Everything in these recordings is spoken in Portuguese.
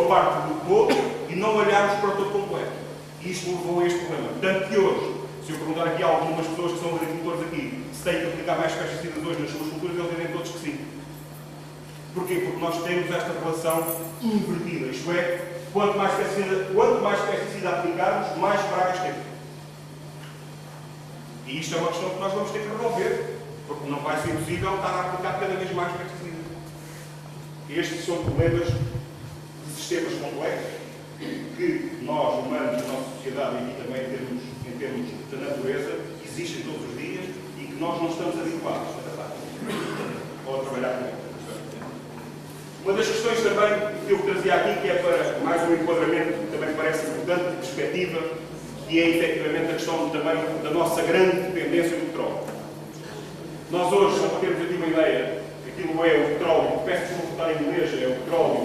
parte do todo e não olharmos para o todo completo. E isto levou a este problema. Tanto que hoje, se eu perguntar aqui a algumas pessoas que são agricultores aqui, se têm que aplicar mais pesticidas hoje nas suas culturas, eles dizem todos que sim. Porquê? Porque nós temos esta relação invertida. Isto é, quanto mais pesticida aplicarmos, mais pragas temos. E isto é uma questão que nós vamos ter que resolver, porque não vai ser possível estar a aplicar cada vez mais pesticidas. Estes são problemas de sistemas complexos que nós, humanos, na nossa sociedade e aqui também em termos da natureza, existem todos os dias e que nós não estamos habituados a tratar ou a trabalhar com eles. Uma das questões também que eu trazia aqui, que é para mais um enquadramento que também parece importante, de perspectiva, que é efetivamente a questão também da nossa grande dependência do petróleo. Nós hoje, só para termos aqui uma ideia, aquilo é o petróleo, peço desculpa estar em inglês, é o petróleo,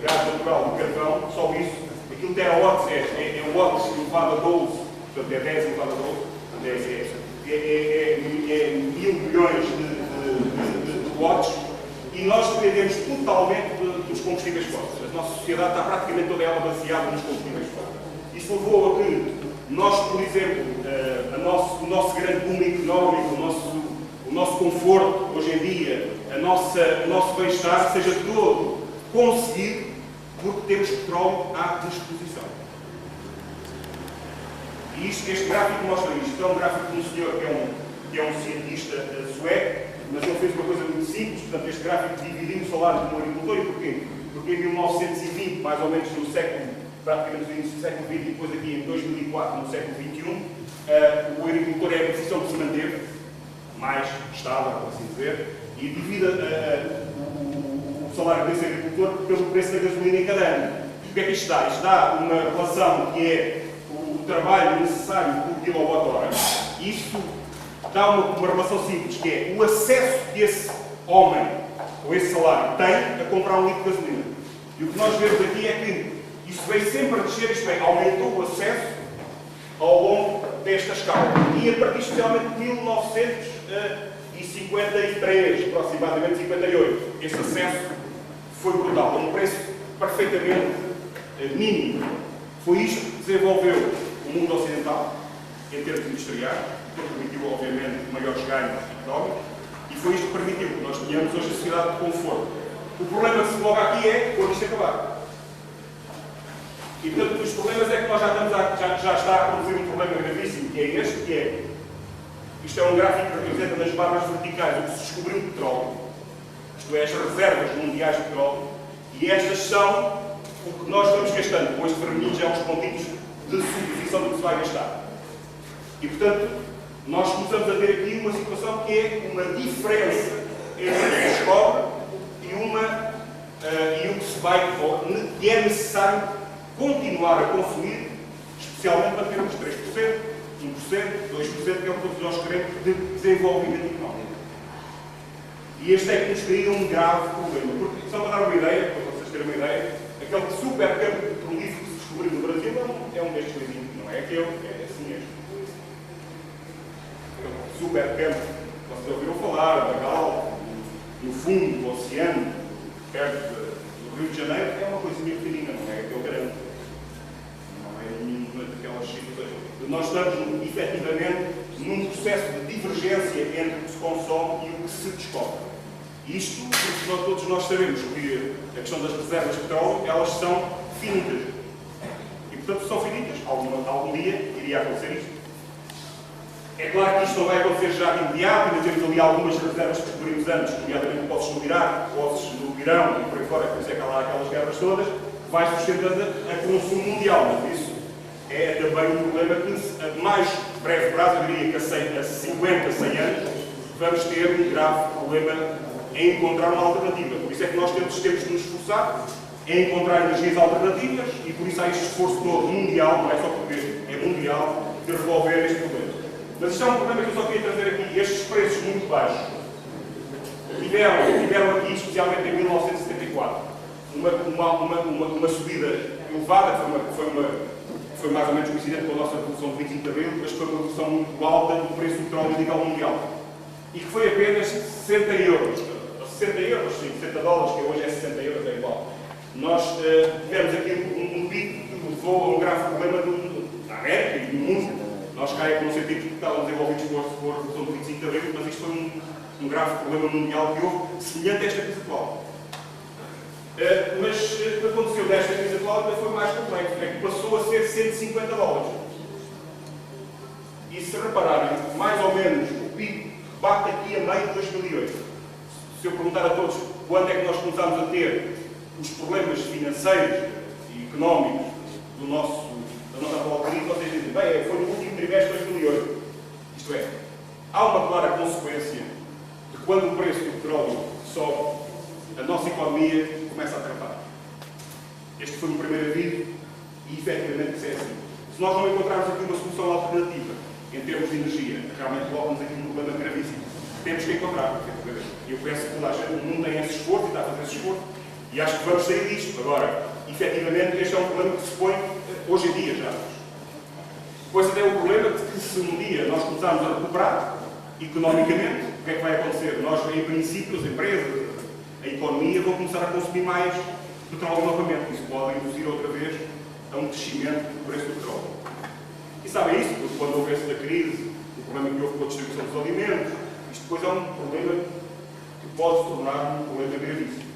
gás natural, o carvão, só isso. Aquilo terawatts é o watts elevado a 12, portanto é 10 elevado a 12, é 1000 milhões de watts, e nós dependemos totalmente dos combustíveis fósseis. A nossa sociedade está praticamente toda ela baseada nos combustíveis fósseis. Isso levou a que nós, por exemplo, o nosso grande boom económico, o nosso conforto hoje em dia, o nosso bem-estar seja todo conseguido porque temos petróleo à disposição. E este gráfico mostra isto. É um gráfico de um senhor que é um cientista sueco, mas ele fez uma coisa muito simples. Portanto, este gráfico dividiu o salário de um agricultor. E porquê? Porque em 1920, mais ou menos no século, praticamente no início do século XX, e depois aqui em 2004, no século XXI, o agricultor é a profissão que se manteve mais estável, por assim dizer, e divide o salário desse agricultor pelo preço da gasolina em cada ano. O que é que isto dá? Isto dá uma relação que é o trabalho necessário por quilowatt-hora. Isso dá uma relação simples, que é o acesso que esse homem, ou esse salário, tem a comprar um litro de gasolina. E o que nós vemos aqui é que isso veio sempre a descer, isto é, aumentou o acesso ao longo desta escala. E a partir especialmente de 1953, aproximadamente 58, esse acesso foi brutal, a um preço perfeitamente mínimo. Foi isto que desenvolveu o mundo ocidental, em termos industriais, que permitiu, obviamente, maiores ganhos económicos, e foi isto que permitiu que nós tenhamos hoje a sociedade de conforto. O problema que se coloca aqui é quando isto acabar. E, portanto, um dos problemas é que nós já está a produzir um problema gravíssimo, que é este, que é, isto é um gráfico que representa nas barras verticais o que se descobriu de petróleo, isto é, as reservas mundiais de petróleo, e estas são o que nós vamos gastando, com este vermelho já uns pontinhos de suposição do que se vai gastar. E, portanto, nós começamos a ter aqui uma situação que é uma diferença entre o que se descobre e o que se vai, que é necessário continuar a consumir, especialmente para termos 3%, 1%, 2%, que é o que todos nós queremos de desenvolvimento económico. E este é que nos cria um grave problema. Porque, só para dar uma ideia, para vocês terem uma ideia, aquele supercampo petrolífero que se descobriu no Brasil é um destes livrinhos, não é aquele, é assim mesmo. Aquele supercampo, vocês ouviram falar, Bagal, no fundo do oceano, perto do Rio de Janeiro, é uma coisinha pequenina, não é aquele grande. Não é nenhuma daquelas situações. Nós estamos, efetivamente, num processo de divergência entre o que se consome e o que se descobre. Isto porque todos nós sabemos que a questão das reservas de petróleo, elas são finitas. E, portanto, são finitas. Algum dia iria acontecer isto. É claro que isto não vai acontecer já de imediato, ainda temos ali algumas reservas que descobrimos antes, nomeadamente poços no Iraque, poços no Irão e por aí fora, por isso é que há lá aquelas guerras todas, que vai sustentando a consumo mundial. Mas isso é também um problema que, a mais breve prazo, eu diria que a 50, 100 anos, vamos ter um grave problema em encontrar uma alternativa. Por isso é que nós temos de nos esforçar em encontrar energias alternativas e por isso há este esforço todo mundial, não é só português, é mundial, de resolver este problema. Mas isto é um problema que eu só queria trazer aqui. Estes preços muito baixos tiveram aqui, especialmente em 1974, uma subida elevada, que foi mais ou menos coincidente com a nossa revolução de 25 de Abril, mas foi uma revolução muito alta do preço do petróleo a nível mundial. E que foi apenas 60 euros. 60 euros, sim, 60 dólares, que hoje é 60 euros, é igual. Nós tivemos aqui um pico que levou a um grave problema da América e do mundo. Nós cá, no sentido que estavam desenvolvidos por a Revolução do 25 de Abril, mas isto foi um grave problema mundial que houve, semelhante a esta crise atual. Mas o que aconteceu desta crise atual ainda foi mais complexo, é que passou a ser 150 dólares. E se repararem, mais ou menos o PIB bate aqui a meio de 2008. Se eu perguntar a todos quando é que nós começámos a ter os problemas financeiros e económicos da nossa atual crise, vocês dizem, bem, foi no último trimestre de 2008. Isto é, há uma clara consequência de quando o preço do petróleo sobe, a nossa economia começa a travar. Este foi o primeiro aviso e, efetivamente, isso é assim. Se nós não encontrarmos aqui uma solução alternativa em termos de energia, realmente colocamos aqui um problema gravíssimo. Temos que encontrar, efetivamente. Eu penso que toda a gente no mundo tem esse esforço e está a fazer esse esforço e acho que vamos sair disto. Agora, efetivamente, este é um problema que se põe hoje em dia já. Pois até o problema de que se um dia nós começarmos a recuperar economicamente, o que é que vai acontecer? Nós, em princípio, as empresas, a economia vão começar a consumir mais petróleo novamente. Isso pode induzir outra vez a um crescimento do preço do petróleo. E sabem isso? Porque quando houve essa crise, o problema que houve com a distribuição dos alimentos, isto depois é um problema que pode se tornar um problema gravíssimo.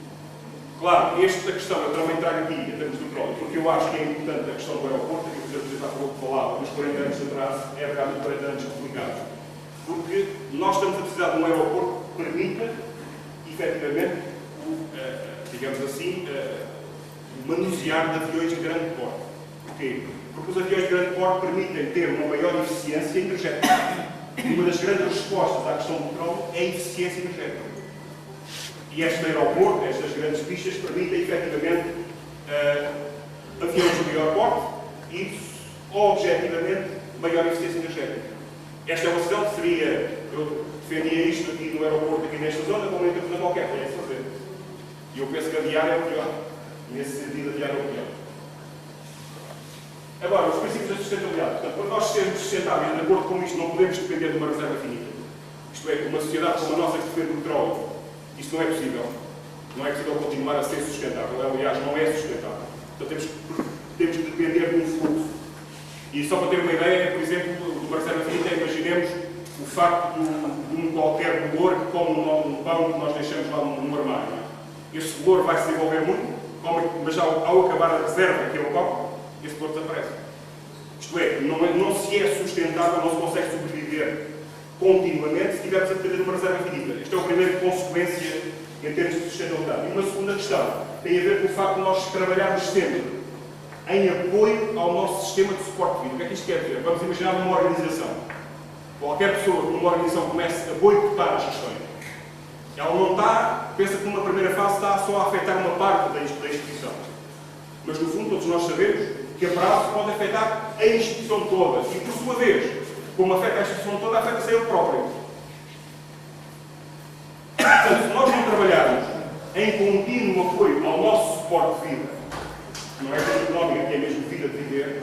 Claro, esta questão eu também trago aqui, em termos do petróleo, porque eu acho que é importante a questão do aeroporto, que o Sr. Presidente há pouco falava, nos 40 anos de atrás, é realmente 40 anos complicados. Porque nós estamos a precisar de um aeroporto que permita, efetivamente, digamos assim, o manusear de aviões de grande porte. Porquê? Porque os aviões de grande porte permitem ter uma maior eficiência energética. E uma das grandes respostas à questão do petróleo é a eficiência energética. E este aeroporto, estas grandes pistas, permitem, efetivamente, aviões de maior porte e, objetivamente, maior eficiência energética. Esta é uma decisão que seria, eu defendia isto aqui no aeroporto, aqui nesta zona, como outra coisa qualquer, tem de fazer. E eu penso que adiar é o melhor. Nesse sentido, adiar é o melhor. Agora, os princípios da sustentabilidade. Portanto, para nós sermos sustentáveis, de acordo com isto, não podemos depender de uma reserva finita. Isto é, uma sociedade como a nossa que depende do petróleo, isto não é possível. Não é possível continuar a ser sustentável. Aliás, não é sustentável. Portanto, temos que depender de um fluxo. E só para ter uma ideia, por exemplo, de uma reserva finita, imaginemos o facto de um qualquer bolor que come um pão que nós deixamos lá no armário. Este bolor vai se desenvolver muito, mas ao acabar a reserva que ele come, esse bolor desaparece. Isto é, não se é sustentável, não se consegue sobreviver continuamente se estivermos a depender de uma reserva finita. Esta é a primeira consequência em termos de sustentabilidade. E uma segunda questão tem a ver com o facto de nós trabalharmos sempre em apoio ao nosso sistema de suporte de vida. O que é que isto quer dizer? Vamos imaginar uma organização. Qualquer pessoa que numa organização comece a boicotar as questões, ela não está, pensa que numa primeira fase está só a afetar uma parte da instituição. Mas no fundo todos nós sabemos que a prazo pode afetar a instituição toda. E por sua vez, como afeta a instituição toda, afeta-se a ele próprio. Portanto, se nós não trabalharmos em contínuo apoio ao nosso suporte de vida, que não é vida económica, que é mesmo vida de viver,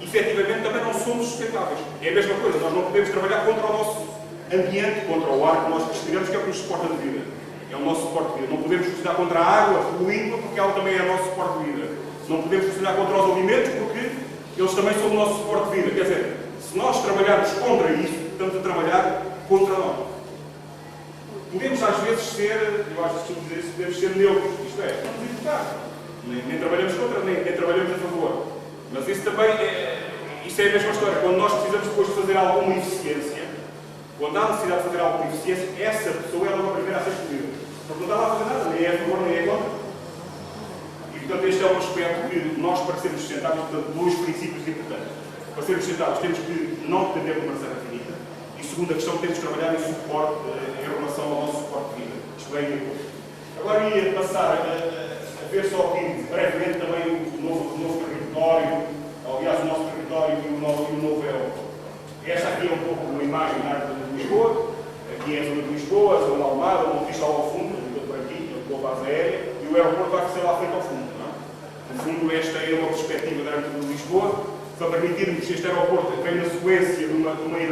efetivamente também não somos sustentáveis. É a mesma coisa, nós não podemos trabalhar contra o nosso ambiente, contra o ar que nós respiramos, que é o que nos suporta de vida. É o nosso suporte de vida. Não podemos funcionar contra a água, poluindo-a, porque ela também é o nosso suporte de vida. Não podemos funcionar contra os alimentos, porque eles também são o nosso suporte de vida. Quer dizer, se nós trabalharmos contra isso, estamos a trabalhar contra nós. Podemos às vezes ser, eu acho que dizer isso, podemos ser neutros, isto é, não nos importar. Nem trabalhamos contra, nem trabalhamos a favor. Mas isso também isso é a mesma história. Quando nós precisamos depois de fazer alguma eficiência, quando há necessidade de fazer alguma eficiência, essa pessoa é logo a primeira a ser escolhida. Porque não está lá a fazer nada, nem é a favor, nem é contra. E portanto este é um aspecto que nós, para sermos sustentáveis, portanto, dois princípios importantes. Para sermos sustentáveis temos que não depender de uma reserva finita. E segunda questão, temos que trabalhar em suporte, em relação ao nosso suporte de vida. Isto é, agora ia passar a ver só aqui brevemente também o novo território, aliás o nosso território e o novo aeroporto. Esta aqui é um pouco uma imagem da área de Lisboa, aqui é a zona de Lisboa, a zona de Almada, o Montijo ao fundo, por aqui, a boa base aérea, e o aeroporto vai ser lá frente ao fundo. Não é? No fundo, esta é uma perspectiva da área de Lisboa, para permitirmos este aeroporto que vem na sequência de uma ideia